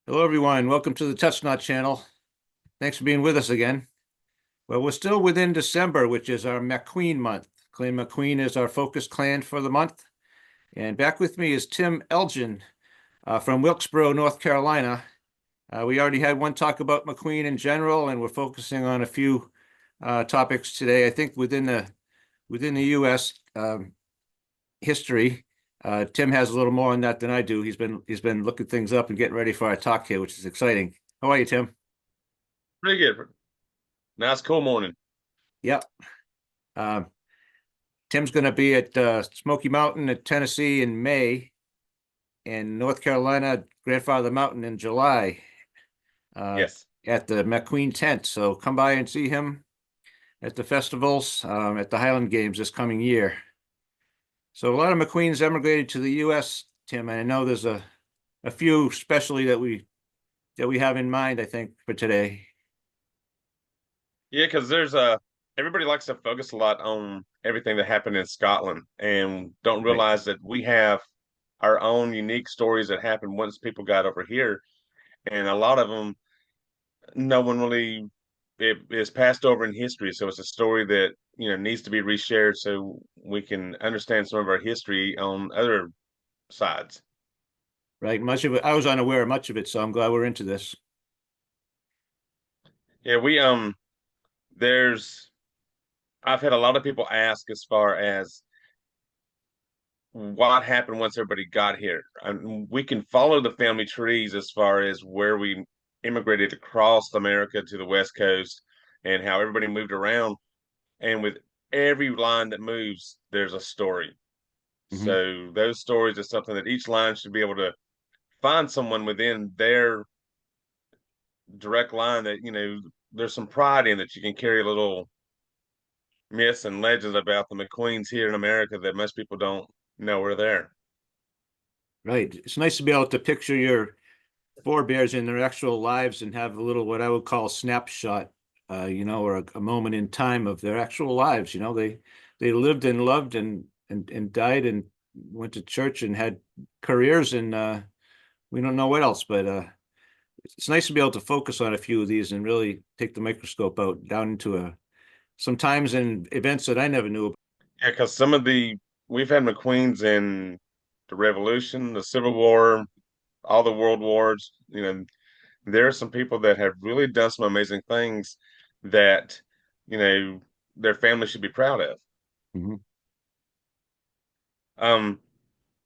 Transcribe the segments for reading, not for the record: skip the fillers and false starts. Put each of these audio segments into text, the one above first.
Hello, everyone. Welcome to the Touch Not channel. Thanks for being with us again. Well, we're still within December, which is our MacQueen month. Clan MacQueen is our focus clan for the month. And back with me is Tim Elgin from Wilkesboro, North Carolina. We already had one talk about MacQueen in general, and we're focusing on a few topics today. I think within the U.S. History. Tim has a little more on that than I do. He's been looking things up and getting ready for our talk here, which is exciting. How are you, Tim? Pretty good. Nice, cool morning. Yep. Uh, Tim's going to be at Smoky Mountain at Tennessee in May, and North Carolina Grandfather Mountain in July uh, Yes. at the MacQueen tent. So come by and see him at the festivals at the Highland Games this coming year. So a lot of MacQueens emigrated to the U.S., Tim, and I know there's a few especially that we have in mind, I think, for today. Yeah, because there's everybody likes to focus a lot on everything that happened in Scotland and don't Right. realize that we have our own unique stories that happened once people got over here. And a lot of them, no one really it is passed over in history. So it's a story that, needs to be reshared so we can understand some of our history on other sides. Right. Much of it, I was unaware of much of it, so I'm glad we're into this. Yeah, there's I've had a lot of people ask as far as what happened once everybody got here. We can follow the family trees as far as where we immigrated across America to the West Coast and how everybody moved around. And with every line that moves, there's a story. Hmm. So those stories are something that each line should be able to find someone within their direct line that, there's some pride in that you can carry a little myths and legends about the McQueens here in America that most people don't know are there. Right. It's nice to be able to picture your forebears in their actual lives and have a little what I would call snapshot, or a moment in time of their actual lives. They lived and loved and died and went to church and had careers, and we don't know what else, but it's nice to be able to focus on a few of these and really take the microscope out down into some times and events that I never knew about. Yeah, because we've had McQueens in the Revolution, the Civil War, all the World Wars. There are some people that have really done some amazing things that, you know, their family should be proud of. Mhm. Um,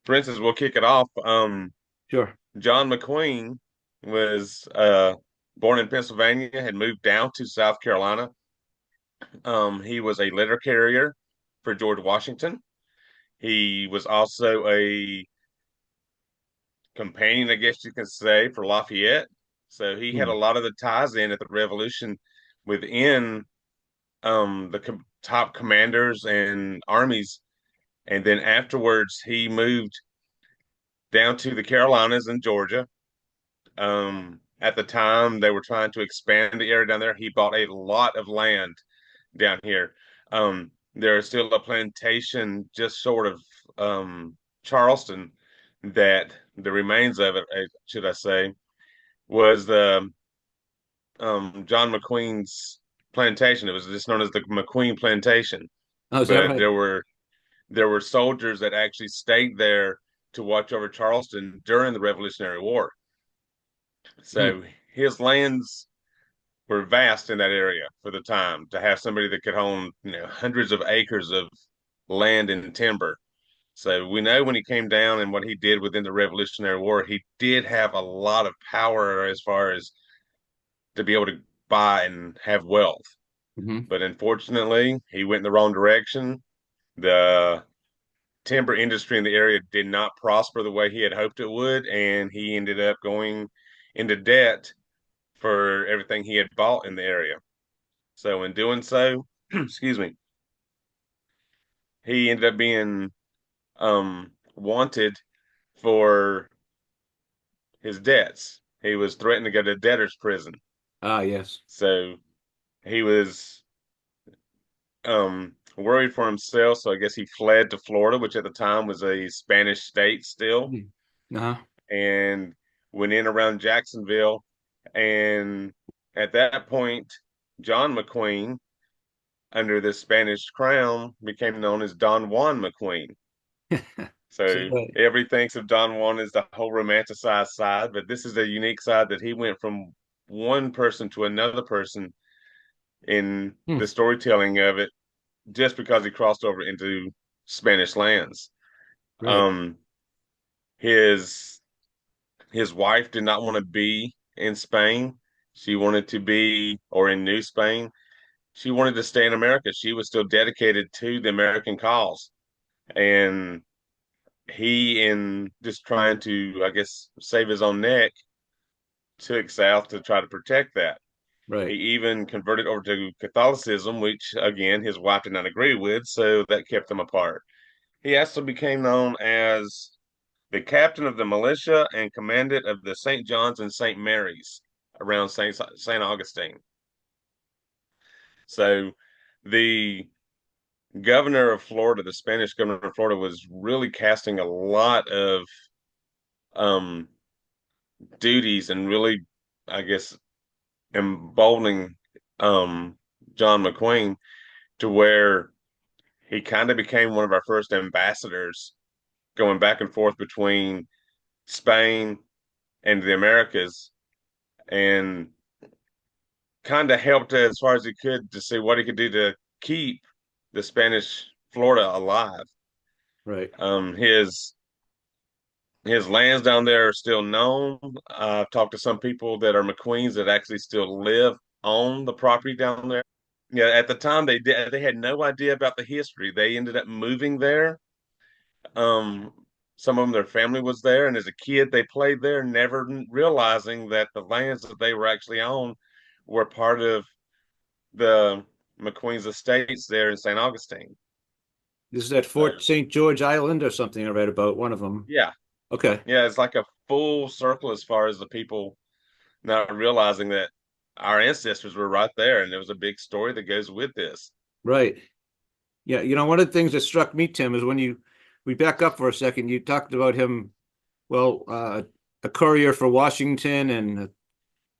for instance, we'll kick it off. Sure. John McQueen was born in Pennsylvania, had moved down to South Carolina. He was a letter carrier for George Washington. He was also a companion, I guess you can say, for Lafayette. So he had a Hmm. lot of the ties in at the Revolution within the top commanders and armies. And then afterwards, he moved down to the Carolinas and Georgia. At the time, they were trying to expand the area down there. He bought a lot of land down here. There is still a plantation just short of Charleston that the remains of it, should I say, was the John McQueen's plantation. It was just known as the McQueen Plantation. Oh, is that But right? there were soldiers that actually stayed there to watch over Charleston during the Revolutionary War. Hmm. So his lands were vast in that area for the time to have somebody that could own, hundreds of acres of land and timber. So we know when he came down and what he did within the Revolutionary War, he did have a lot of power as far as to be able to buy and have wealth. Hmm. But unfortunately, he went in the wrong direction. The timber industry in the area did not prosper the way he had hoped it would, and he ended up going into debt for everything he had bought in the area. So in doing so, excuse me, he ended up being wanted for his debts. He was threatened to go to debtor's prison. Ah, yes. So he was worried for himself. So I guess he fled to Florida, which at the time was a Spanish state still. Hmm. Uh-huh. And went in around Jacksonville, and at that point, John McQueen, under the Spanish crown, became known as Don Juan McQueen. So, So everybody thinks of Don Juan as the whole romanticized side, but this is a unique side that he went from one person to another person in hmm, the storytelling of it just because he crossed over into Spanish lands. right, Um, his his wife did not want to be in Spain. She wanted to be, or in New Spain. She wanted to stay in America. She was still dedicated to the American cause. And he, in just trying to, I guess, save his own neck, took south to try to protect that. He right. even converted over to Catholicism, which again his wife did not agree with, so that kept them apart. He also became known as the captain of the militia and commandant of the St. John's and St. Mary's around St. Augustine. So the governor of Florida, the Spanish governor of Florida, was really casting a lot of um, duties and really, I guess, emboldening John McQueen to where he kind of became one of our first ambassadors going back and forth between Spain and the Americas and kind of helped as far as he could to see what he could do to keep the Spanish Florida alive. Right. Um, his his lands down there are still known. I've talked to some people that are McQueens that actually still live on the property down there. Yeah, at the time they had no idea about the history. They ended up moving there. Um, some of them, their family was there, and as a kid, they played there, never realizing that the lands that they were actually on were part of the McQueen's estates there in St. Augustine. This is at So, Fort St. George Island or something I read about one of them. yeah, Okay. yeah, it's like a full circle as far as the people not realizing that our ancestors were right there, and there was a big story that goes with this. Right. Yeah. One of the things that struck me, Tim, is when we back up for a second, you talked about him, well, a courier for Washington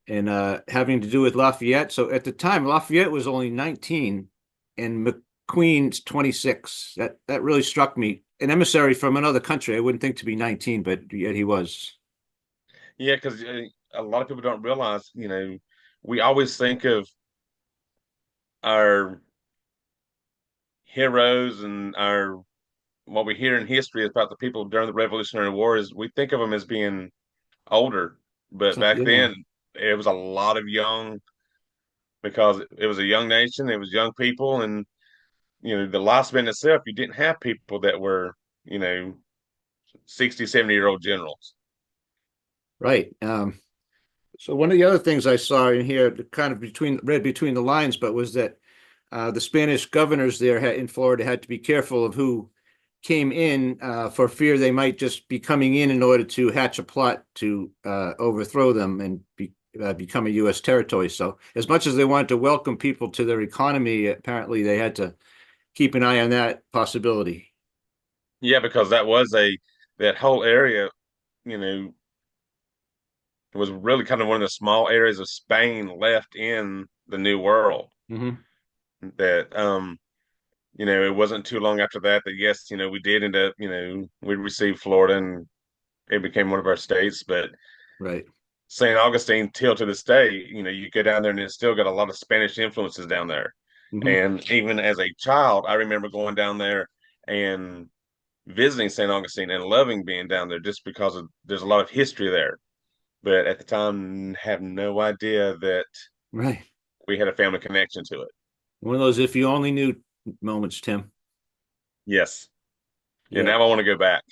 and having to do with Lafayette. So at the time, Lafayette was only 19 and McQueen's 26. That really struck me. An emissary from another country, I wouldn't think to be 19, but yet he was. Yeah, because a lot of people don't realize, we always think of our heroes and our what we hear in history about the people during the Revolutionary War is we think of them as being older, but So, back yeah. then it was a lot of young because it was a young nation, it was young people, and the lifespan itself, you didn't have people that were, you know, 60, 70-year-old generals. Right. So one of the other things I saw in here, kind of read between the lines, but was that the Spanish governors there in Florida had to be careful of who came in for fear they might just be coming in order to hatch a plot to overthrow them and become a U.S. territory. So as much as they wanted to welcome people to their economy, apparently they had to keep an eye on that possibility. Yeah, because that whole area, you know, was really kind of one of the small areas of Spain left in the New World. Hmm. That it wasn't too long after that yes, we did end up, we received Florida and it became one of our states, but Right. St. Augustine till to this day, you go down there and it's still got a lot of Spanish influences down there. Hmm. And even as a child, I remember going down there and visiting St. Augustine and loving being down there just because there's a lot of history there. But at the time, have no idea that Right. we had a family connection to it. One of those if you only knew moments, Tim. Yes. And Yeah. now I want to go back.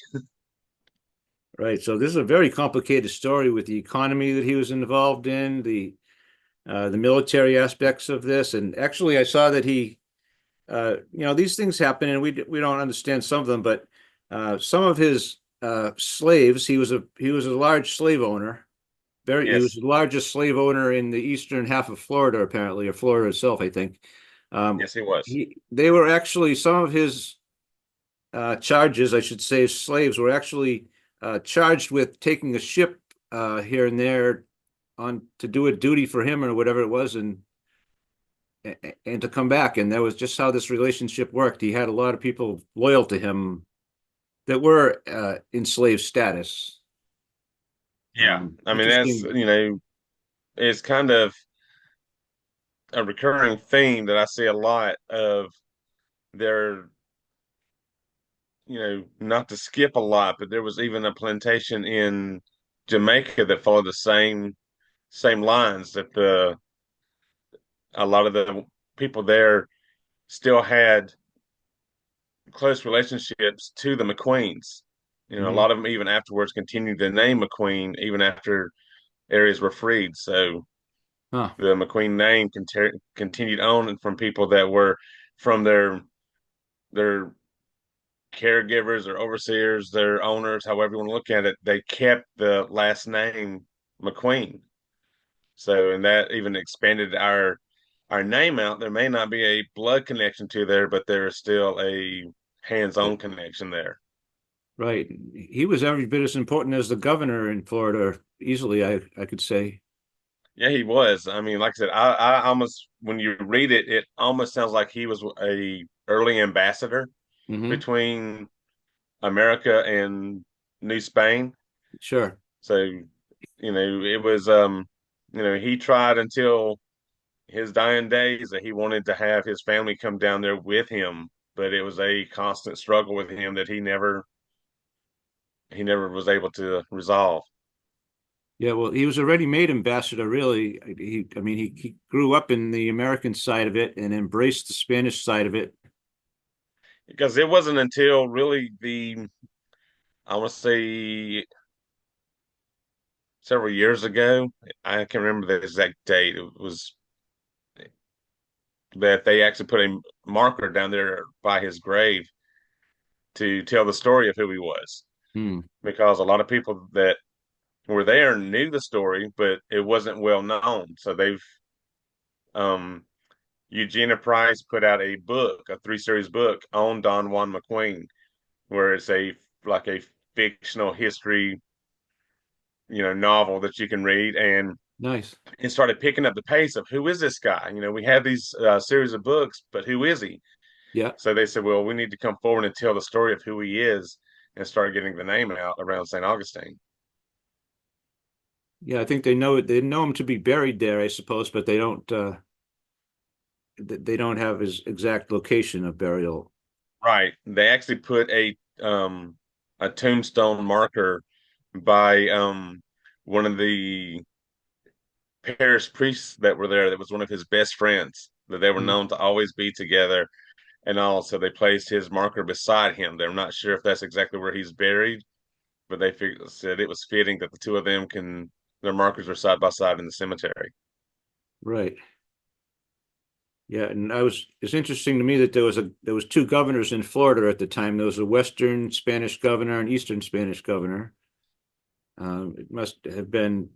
Right. So this is a very complicated story with the economy that he was involved in, the military aspects of this, and actually, I saw that these things happen, and we don't understand some of them, but some of his slaves, he was a large slave owner. He was Yes. the largest slave owner in the eastern half of Florida, apparently, or Florida itself, I think. Yes, he was. They were actually some of his charges, I should say, slaves were actually charged with taking a ship here and there on to do a duty for him or whatever it was, and to come back. And that was just how this relationship worked. He had a lot of people loyal to him that were in slave status. Yeah. I mean, that's, Interesting. it's kind of a recurring theme that I see a lot of their, not to skip a lot, but there was even a plantation in Jamaica that followed the same lines that the a lot of the people there still had close relationships to the MacQueens. A Mhm. lot of them even afterwards continued the name MacQueen even after areas were freed. So Huh. the MacQueen name continued on from people that were from their caregivers or overseers, their owners, however you want to look at it. They kept the last name MacQueen. So, and that even expanded our name out. There may not be a blood connection to there, but there is still a Yeah, hands-on connection there. right. He was every bit as important as the governor in Florida, easily, I could say. Yeah, he was. I mean, like I said, I almost when you read it, it almost sounds like he was a early ambassador Hmm. between America and New Spain. Sure. So, it was he tried until his dying days that he wanted to have his family come down there with him, but it was a constant struggle with him that he never was able to resolve. Yeah, well, he was a ready-made ambassador, really. I mean, he grew up in the American side of it and embraced the Spanish side of it. Because it wasn't until really I want to say several years ago, I can't remember the exact date. It was that they actually put a marker down there by his grave to tell the story of who he was. Hmm. Because a lot of people that were there knew the story, but it wasn't well known. So um, Eugenia Price put out a book, a three-series book on Don Juan MacQueen, where it's like a fictional history, novel that you can read, and Nice. it started picking up the pace of who is this guy? We have these series of books, but who is he? Yeah. So they said, well, we need to come forward and tell the story of who he is, and start getting the name out around St. Augustine. Yeah, I think they know it. They know him to be buried there, I suppose, but they don't have his exact location of burial. Right. They actually put a tombstone marker by one of the parish priests that were there that was one of his best friends, that they were Mhm. known to always be together. And also they placed his marker beside him. They're not sure if that's exactly where he's buried, but said it was fitting that the two of them their markers are side by side in the cemetery. Right. Yeah, and it's interesting to me that there was two governors in Florida at the time. There was a Western Spanish governor and Eastern Spanish governor. It must have been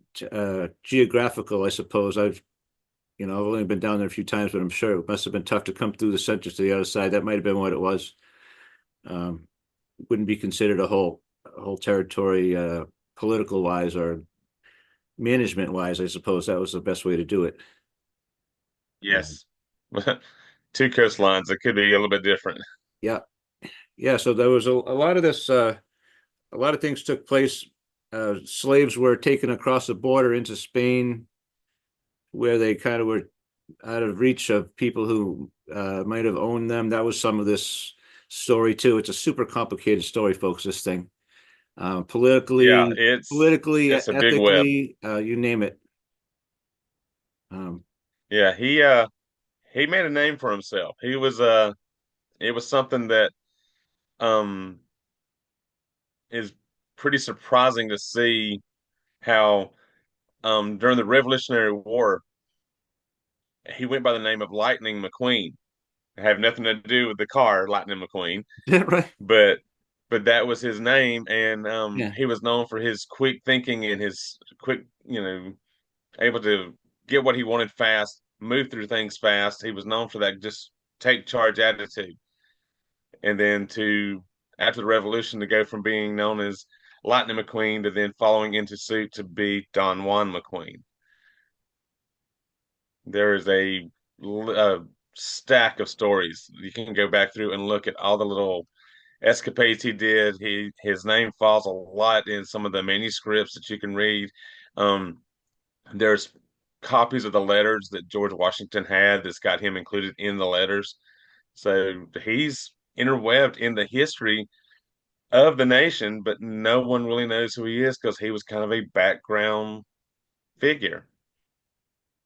geographical, I suppose. I've only been down there a few times, but I'm sure it must have been tough to come through the center to the other side. That might have been what it was. Um, wouldn't be considered a whole territory, political wise or management wise. I suppose that was the best way to do it. Um, Yes. Two coastlines. It could be a little bit different. yeah, yeah. So there was a lot of this. A lot of things took place. Slaves were taken across the border into Spain, where they kind of were out of reach of people who might have owned them. That was some of this story too. It's a super complicated story, folks. This thing, Yeah, politically, it's a big web. ethically, you name it. Um, Yeah, he made a name for himself. It was something that um is pretty surprising to see how during the Revolutionary War he went by the name of Lightning McQueen. It had nothing to do with the car Lightning McQueen, yeah, right. but that was his name, and Yeah, he was known for his quick thinking and his quick, able to get what he wanted fast, move through things fast. He was known for that just take charge attitude. And then to after the revolution to go from being known as Lightning McQueen to then following into suit to be Don Juan McQueen. There is a stack of stories. You can go back through and look at all the little escapades he did. His name falls a lot in some of the manuscripts that you can read. Um, there's copies of the letters that George Washington had that's got him included in the letters. So he's interwebbed in the history of the nation, but no one really knows who he is because he was kind of a background figure.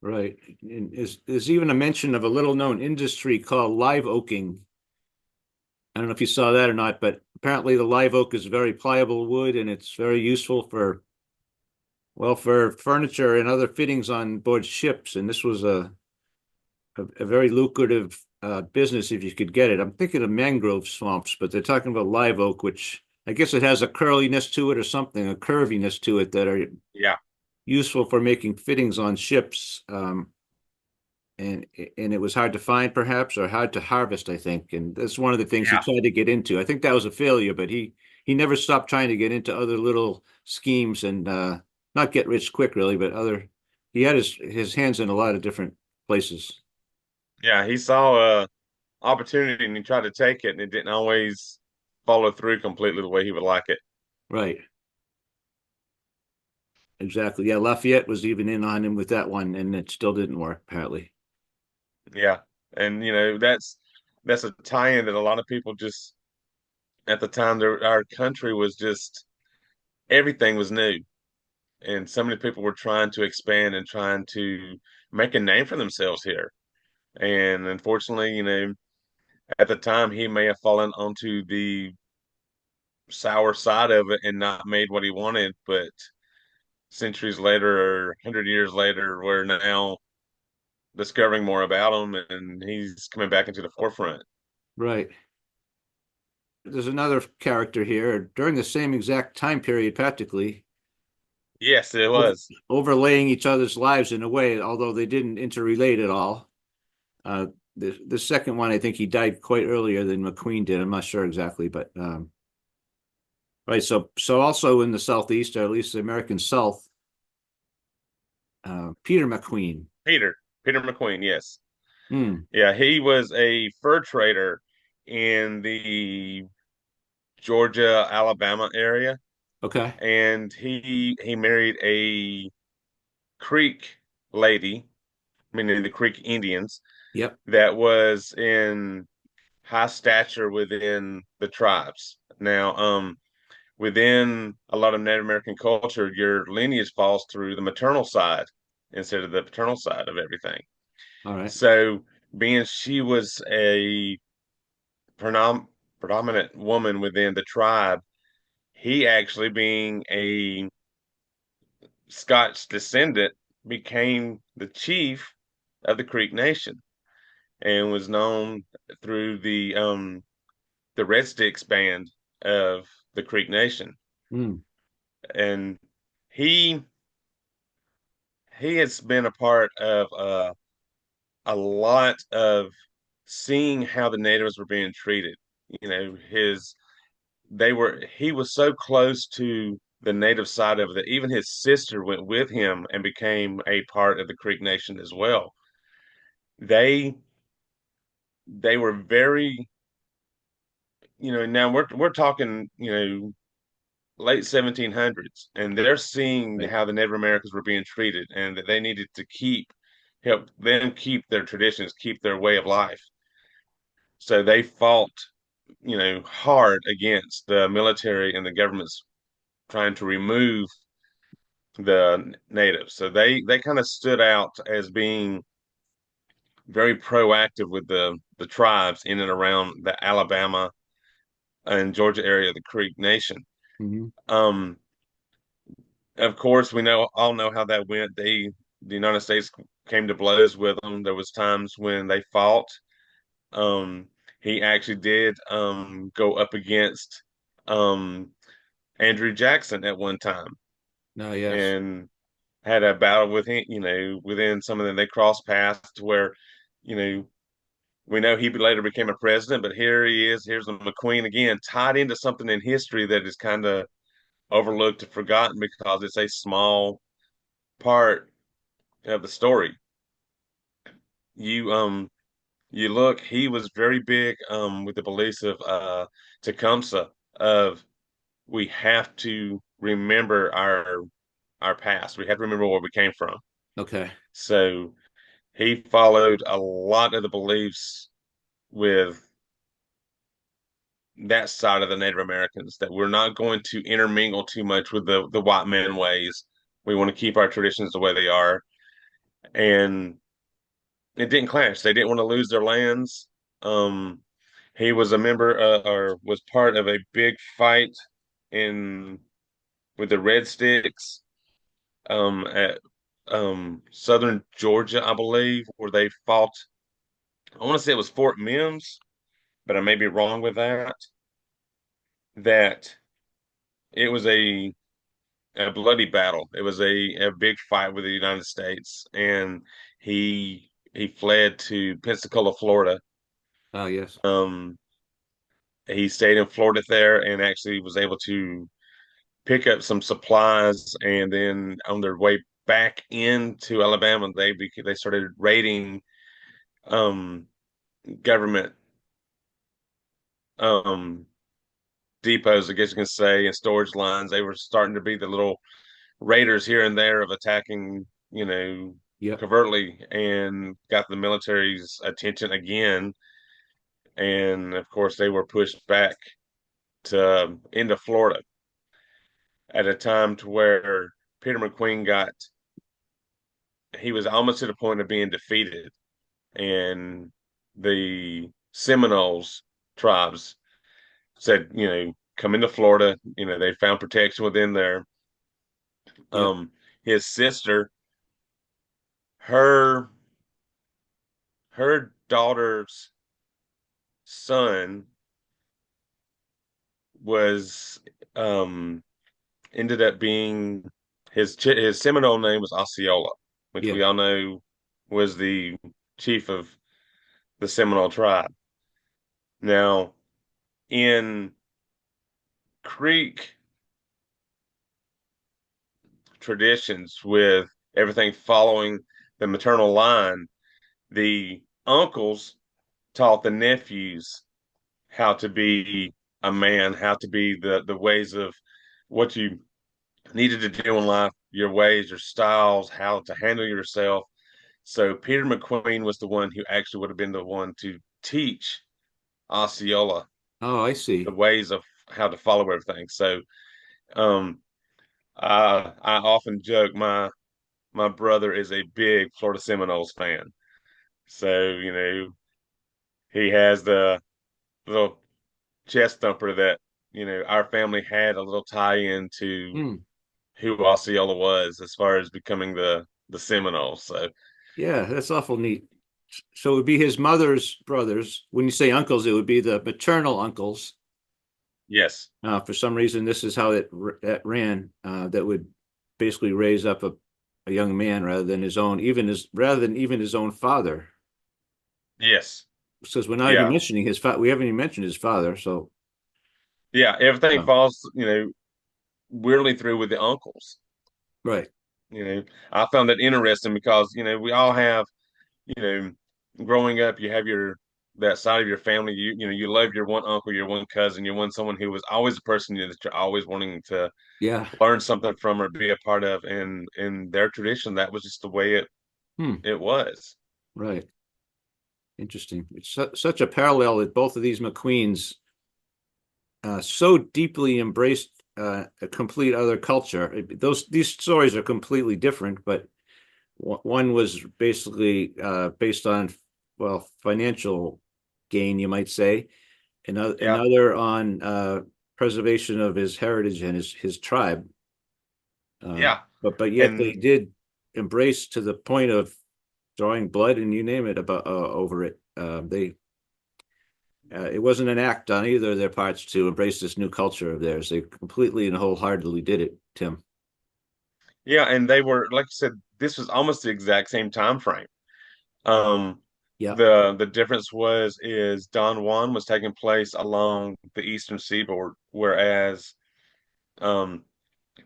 Right. And there's even a mention of a little known industry called live oaking. I don't know if you saw that or not, but apparently the live oak is very pliable wood and it's very useful for, well, for furniture and other fittings on board ships. And this was a very lucrative business if you could get it. I'm thinking of mangrove swamps, but they're talking about live oak, which I guess it has a curliness to it or something, a curviness to it that are Yeah, useful for making fittings on ships. And it was hard to find perhaps or hard to harvest, I think. And that's one of the things he yeah, tried to get into. I think that was a failure, but he never stopped trying to get into other little schemes and not get rich quick really, but other he had his hands in a lot of different places. yeah. He saw a opportunity and he tried to take it, and it didn't always follow through completely the way he would like it. Right. Exactly. Yeah, Lafayette was even in on him with that one, and it still didn't work, apparently. Yeah, and that's a tie-in that a lot of people just at the time our country was just everything was new, and so many people were trying to expand and trying to make a name for themselves here. And unfortunately, at the time he may have fallen onto the sour side of it and not made what he wanted, but centuries later or 100 years later, we're now discovering more about him and he's coming back into the forefront. Right. There's another character here during the same exact time period, practically, Yes, it over, was. overlaying each other's lives in a way, although they didn't interrelate at all. Uh, the second one, I think he died quite earlier than MacQueen did. I'm not sure exactly, but right. So also in the Southeast, or at least the American South, Peter MacQueen. Peter McQueen, yes. Hmm. Yeah, he was a fur trader in the Georgia, Alabama area, Okay. and he married a Creek lady, meaning the Creek Indians, Yep. that was in high stature within the tribes. Now, within a lot of Native American culture, your lineage falls through the maternal side instead of the paternal side of everything. All right. So, being she was a predominant woman within the tribe, he actually being a Scotch descendant became the chief of the Creek Nation and was known through the Red Sticks band of the Creek Nation. Hmm. And he he has been a part of a lot of seeing how the natives were being treated. You know, his they were he was so close to the native side of it that even his sister went with him and became a part of the Creek Nation as well. They they were very, now we're talking, late 1700s, and they're seeing Right. how the Native Americans were being treated and that they needed to help them keep their traditions, keep their way of life. So they fought, hard against the military and the government's trying to remove the natives. So they kind of stood out as being very proactive with the tribes in and around the Alabama and Georgia area of the Creek Nation. Hmm. Um, of course, we all know how that went. The United States came to blows with them. There was times when they fought. Um, he actually did go up against um, Andrew Jackson at one time No, yes. and had a battle with him. Within some of them, they crossed paths to where, you know, we know he later became a president, but here he is. Here's the McQueen again, tied into something in history that is kind of overlooked and forgotten because it's a small part of the story. You you look, he was very big with the beliefs of Tecumseh of we have to remember our past. We have to remember where we came from. Okay. So he followed a lot of the beliefs with that side of the Native Americans that we're not going to intermingle too much with the white man ways. We want to keep our traditions the way they are. And it didn't clash. They didn't want to lose their lands. Um, he was a member or was part of a big fight in with the Red Sticks at southern Georgia, I believe, where they fought. I want to say it was Fort Mims, but I may be wrong with that. That it was a bloody battle. It was a big fight with the United States, and he fled to Pensacola, Florida. Oh, yes. Um, he stayed in Florida there and actually was able to pick up some supplies, and then on their way back into Alabama, they started raiding um, government um, depots, I guess you can say, and storage lines. They were starting to be the little raiders here and there of attacking, Yep. covertly, and got the military's attention again. And of course, they were pushed back to into Florida at a time to where Peter McQueen got he was almost to the point of being defeated, and the Seminoles tribes said, come into Florida. They found protection within there. Yep. His sister, her her daughter's son was ended up being his Seminole name was Osceola, which Yeah. we all know was the chief of the Seminole tribe. Now, in Creek traditions, with everything following the maternal line, the uncles taught the nephews how to be a man, how to be the ways of what you needed to do in life, your ways, your styles, how to handle yourself. So Peter McQueen was the one who actually would have been the one to teach Osceola Oh, I the see. ways of how to follow everything. So um, I often joke my brother is a big Florida Seminoles fan. So he has the little chest thumper that our family had a little tie-in to Hmm. who Osceola was as far as becoming the Seminoles. So Yeah, that's awful neat. So it would be his mother's brothers. When you say uncles, it would be the maternal uncles. yes, For some reason, this is how that ran. That would basically raise up a young man rather than his own, rather than even his own father. yes, Because we're not even yeah, mentioning his father. We haven't even mentioned his father. So, yeah. Everything uh, falls, weirdly through with the uncles. right. You know, I found that interesting because we all have you know, growing up, you have that side of your family. You love your one uncle, your one cousin, your one someone who was always the person that you're always wanting to Yeah. learn something from or be a part of. And in their tradition, that was just the way Hmm. it was. Right. Interesting. It's such a parallel that both of these McQueens so deeply embraced a complete other culture. These stories are completely different, but one was basically based on, well, financial gain, you might say. Yeah, Another on preservation of his heritage and his tribe. Uh, yeah, but yet they and did embrace to the point of drawing blood and you name it about over it. They It wasn't an act on either of their parts to embrace this new culture of theirs. They completely and wholeheartedly did it, Tim. yeah, and they were like I said, this was almost the exact same time frame. Um, Yeah. the difference is Don Juan was taking place along the eastern seaboard, whereas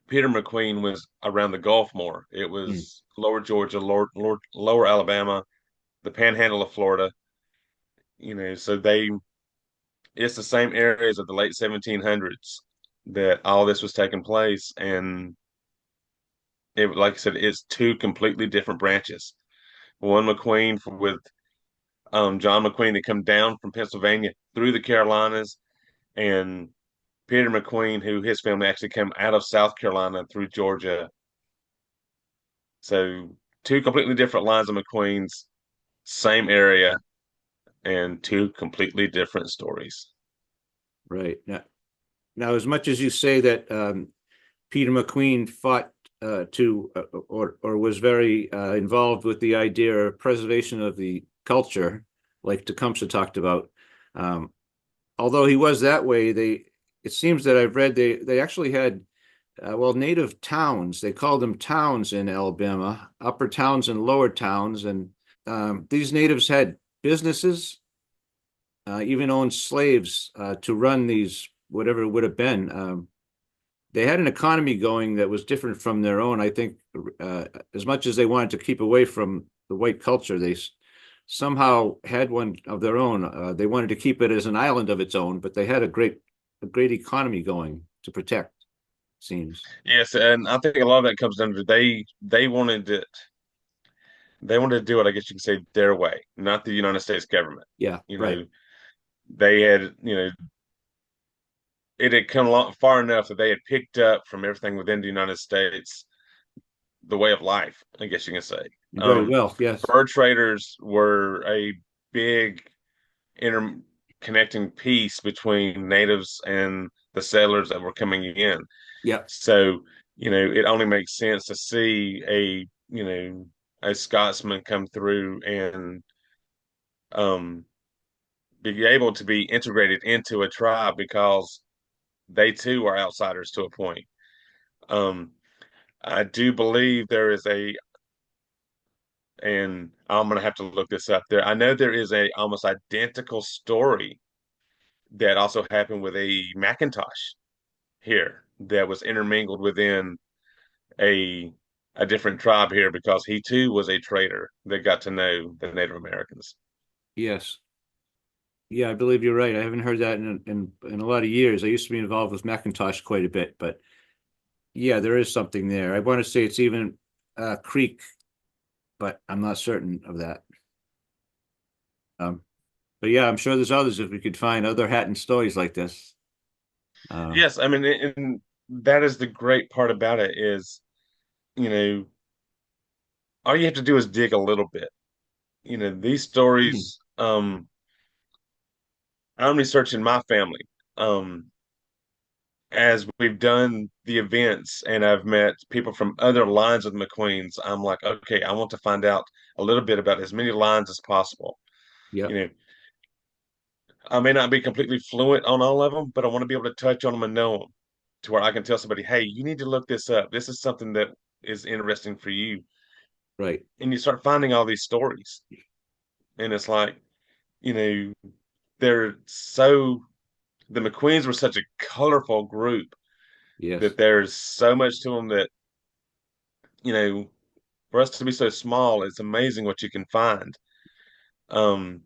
Peter McQueen was around the Gulf more. It Mm, was lower Georgia, lower Alabama, the panhandle of Florida, so it's the same areas of the late 1700s that all this was taking place. And like I said, it's two completely different branches. One McQueen with John McQueen that come down from Pennsylvania through the Carolinas, and Peter McQueen, who his family actually came out of South Carolina through Georgia. So two completely different lines of McQueens, same area, and two completely different stories. right. Now, as much as you say that Peter McQueen fought or was very involved with the idea of preservation of the culture, like Tecumseh talked about. Um, Although he was that way, it seems that I've read they actually had native towns. They called them towns in Alabama, upper towns and lower towns, and these natives had businesses, even owned slaves to run these whatever it would have been. They had an economy going that was different from their own. I think as much as they wanted to keep away from the white culture, they somehow had one of their own. They wanted to keep it as an island of its own, but they had a great economy going to protect, seems. Yes, and I think a lot of that comes down to they wanted to do it, I guess you could say, their way, not the United States government. Yeah, You right. know, they had, it had come along far enough that they had picked up from everything within the United States the way of life, I guess you can say. Very well, yes. Fur traders were a big interconnecting piece between natives and the settlers that were coming in. Yeah, So, it only makes sense to see a Scotsman come through and um, be able to be integrated into a tribe because they too are outsiders to a point. Um, I do believe there is and I'm gonna have to look this up there. I know there is a almost identical story that also happened with a Macintosh here that was intermingled within a a different tribe here because he too was a trader that got to know the Native Americans. yes. Yeah, I believe you're right. I haven't heard that in a lot of years. I used to be involved with Macintosh quite a bit, but yeah, there is something there. I want to say it's even Creek, but I'm not certain of that. Um, but yeah, I'm sure there's others if we could find other Hatton stories like this. Uh, Yes, I mean, and that is the great part about it is, you know, all you have to do is dig a little bit. These hmm, stories, I'm researching my family. Um, as we've done the events and I've met people from other lines of the McQueens, I'm like, okay, I want to find out a little bit about as many lines as possible. yeah, You know, I may not be completely fluent on all of them, but I want to be able to touch on them and know them to where I can tell somebody, hey, you need to look this up. This is something that is interesting for you. right. And you start finding all these stories. And it's like, you know, they're so, the McQueens were such a colorful group Yes, that there's so much to them that, you know, for us to be so small, it's amazing what you can find. Um,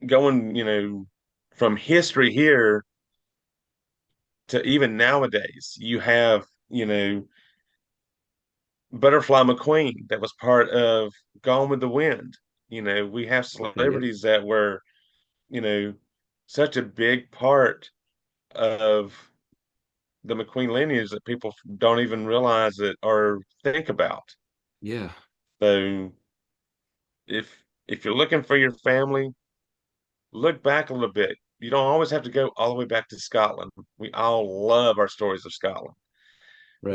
Going, from history here to even nowadays, you have, Butterfly McQueen that was part of Gone with the Wind. We have okay, yeah, celebrities that were, you know, such a big part of the McQueen lineage that people don't even realize it or think about. yeah, So if you're looking for your family, look back a little bit. You don't always have to go all the way back to Scotland. We all love our stories of Scotland,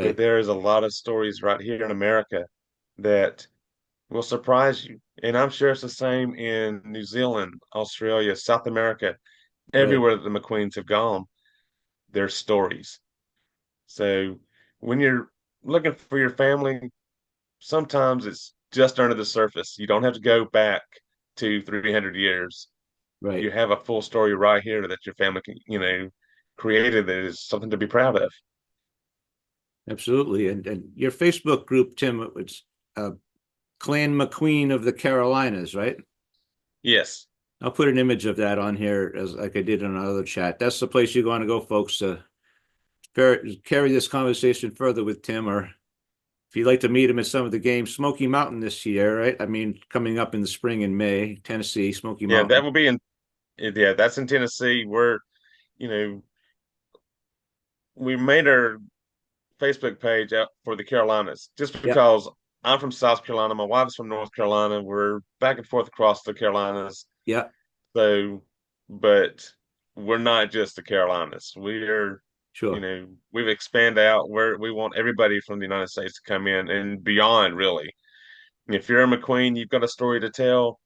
but right, there is a lot of stories right here in America that will surprise you. And I'm sure it's the same in New Zealand, Australia, South America, right, everywhere that the McQueens have gone, there's stories. So when you're looking for your family, sometimes it's just under the surface. You don't have to go back to 300 years. right. You have a full story right here that your family can, created that is something to be proud of. Absolutely. And your Facebook group, Tim, it's uh, Clan MacQueen of the Carolinas, right? Yes. I'll put an image of that on here as like I did in another chat. That's the place you want to go, folks, to carry this conversation further with Tim, or if you'd like to meet him at some of the games, Smoky Mountain this year, right? I mean, coming up in the spring in May, Tennessee, Smoky Yeah, that Mountain. will be in yeah, that's in Tennessee. You know, we made our Facebook page out for the Carolinas just Yeah, because I'm from South Carolina, my wife's from North Carolina. We're back and forth across the Carolinas. yeah, So, but we're not just the Carolinas. We're, sure. we've expanded out where we want everybody from the United States to come in and beyond, really. If you're a McQueen, you've got a story to tell,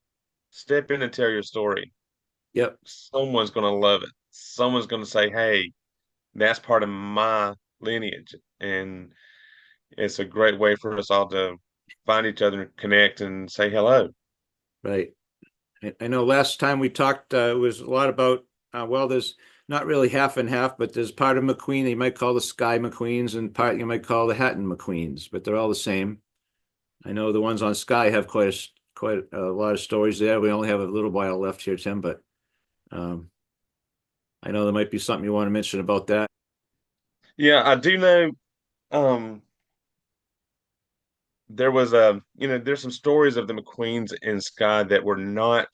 step in and tell your story. Yep, Someone's going to love it. Someone's going to say, hey, that's part of my lineage. And it's a great way for us all to find each other and connect and say hello. right. I know last time we talked, it was a lot about, well, there's not really half and half, but there's part of McQueen you might call the Sky McQueens and part you might call the Hatton McQueens, but they're all the same. I know the ones on Sky have quite a lot of stories there. We only have a little while left here, Tim, but um, I know there might be something you want to mention about that. Yeah, I do know um there was there's some stories of the McQueens in Sky that were not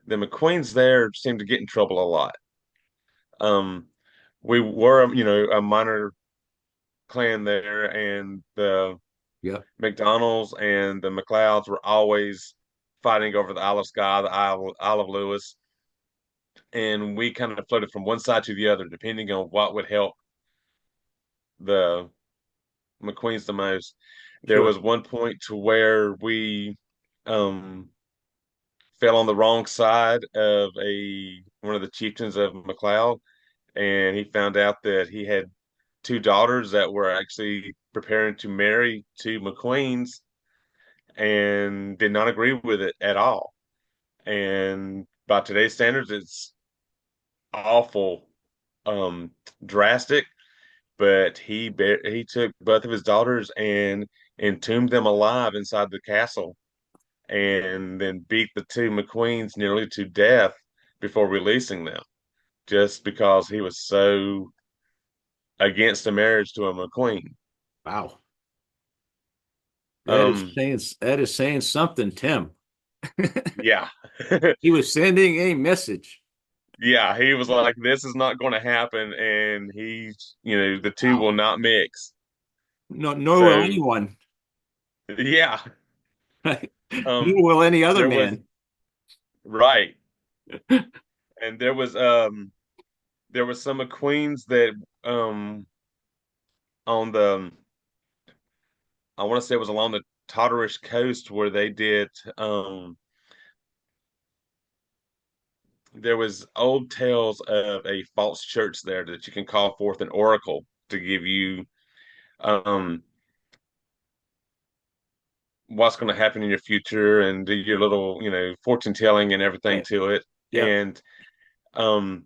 the McQueens there seemed to get in trouble a lot. Um we were, a minor clan there, and the Yeah. McDonald's and the McLeods were always fighting over the Isle of Skye, the Isle of Lewis, and we kind of floated from one side to the other, depending on what would help the McQueens the most. There Sure. was one point to where we um, fell on the wrong side of a one of the chieftains of McLeod, and he found out that he had two daughters that were actually preparing to marry two McQueens, and did not agree with it at all. And by today's standards, it's awful, um, drastic. But he took both of his daughters and entombed them alive inside the castle, and then beat the two McQueens nearly to death before releasing them, just because he was so against a marriage to a McQueen. Wow. Um, That is saying something, Tim. yeah. He was sending a message. Yeah, he was like, this is not going to happen, and the two Wow. will not mix. No, nor will So, anyone. yeah. Nor will any other There was man. right, and there was some of Queens that on the I want to say it was along the Totterish coast where they did there was old tales of a false church there that you can call forth an oracle to give you um what's going to happen in your future, and do your little fortune telling and everything Right. to it. Yep. And um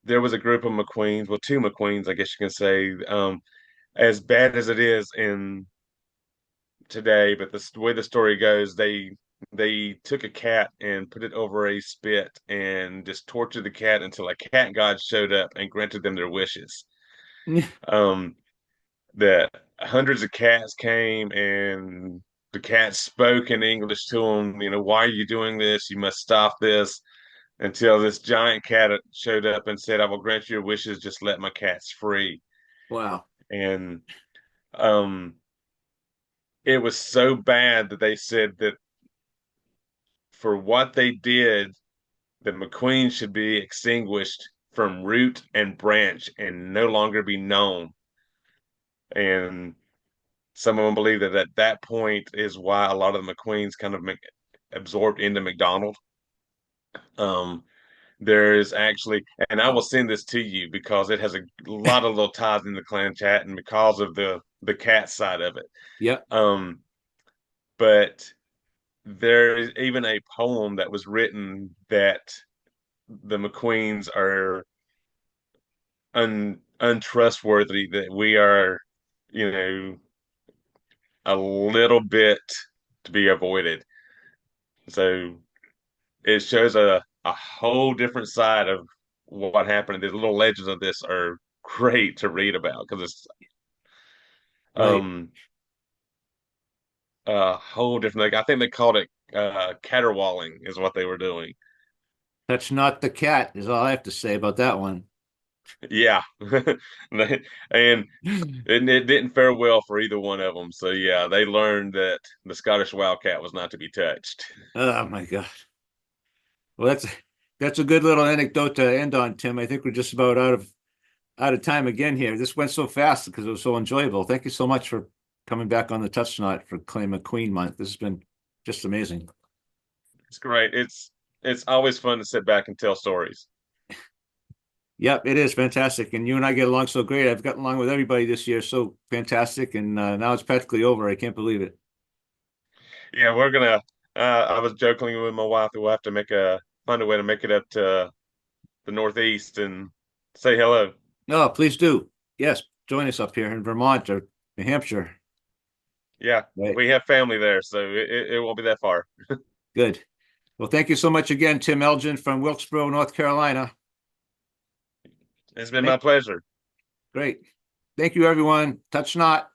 there was a group of McQueens, well, two McQueens, I guess you can say, as bad as it is in today, but the way the story goes, they took a cat and put it over a spit and just tortured the cat until a cat god showed up and granted them their wishes. Um, that hundreds of cats came, and the cat spoke in English to them, why are you doing this? You must stop this. Until this giant cat showed up and said, I will grant your wishes, just let my cats free. Wow. And um, it was so bad that they said that for what they did, the McQueen should be extinguished from root and branch and no longer be known. And some of them believe that at that point is why a lot of the McQueens kind of absorbed into McDonald. Um, there is actually, and I will Wow. send this to you because it has a lot of little ties in the clan chat, and because of the cat side of it. Yep. Um, but there is even a poem that was written that the McQueens are untrustworthy, that we are, you know, a little bit to be avoided. So it shows a whole different side of what happened. The little legends of this are great to read about because it's Right. um a whole different. Like, I think they called it caterwauling is what they were doing. Touch not the cat is all I have to say about that one. Yeah, and it didn't fare well for either one of them. So yeah, they learned that the Scottish Wildcat was not to be touched. Oh my God. Well, that's a good little anecdote to end on, Tim. I think we're just about out of time again here. This went so fast because it was so enjoyable. Thank you so much for coming back on the Touch Knot for Claim McQueen month. This has been just amazing. It's great. It's always fun to sit back and tell stories. Yep, it is fantastic. And you and I get along so great. I've gotten along with everybody this year. So fantastic. And now it's practically over. I can't believe it. Yeah, we're gonna. I was joking with my wife that we'll have to find a way to make it up to the Northeast and say hello. No, please do. Yes, join us up here in Vermont or New Hampshire. Yeah, Right. we have family there, so it won't be that far. Good. Well, thank you so much again, Tim Elgin from Wilkesboro, North Carolina. It's been my Thank, pleasure. great. Thank you, everyone. Touch not.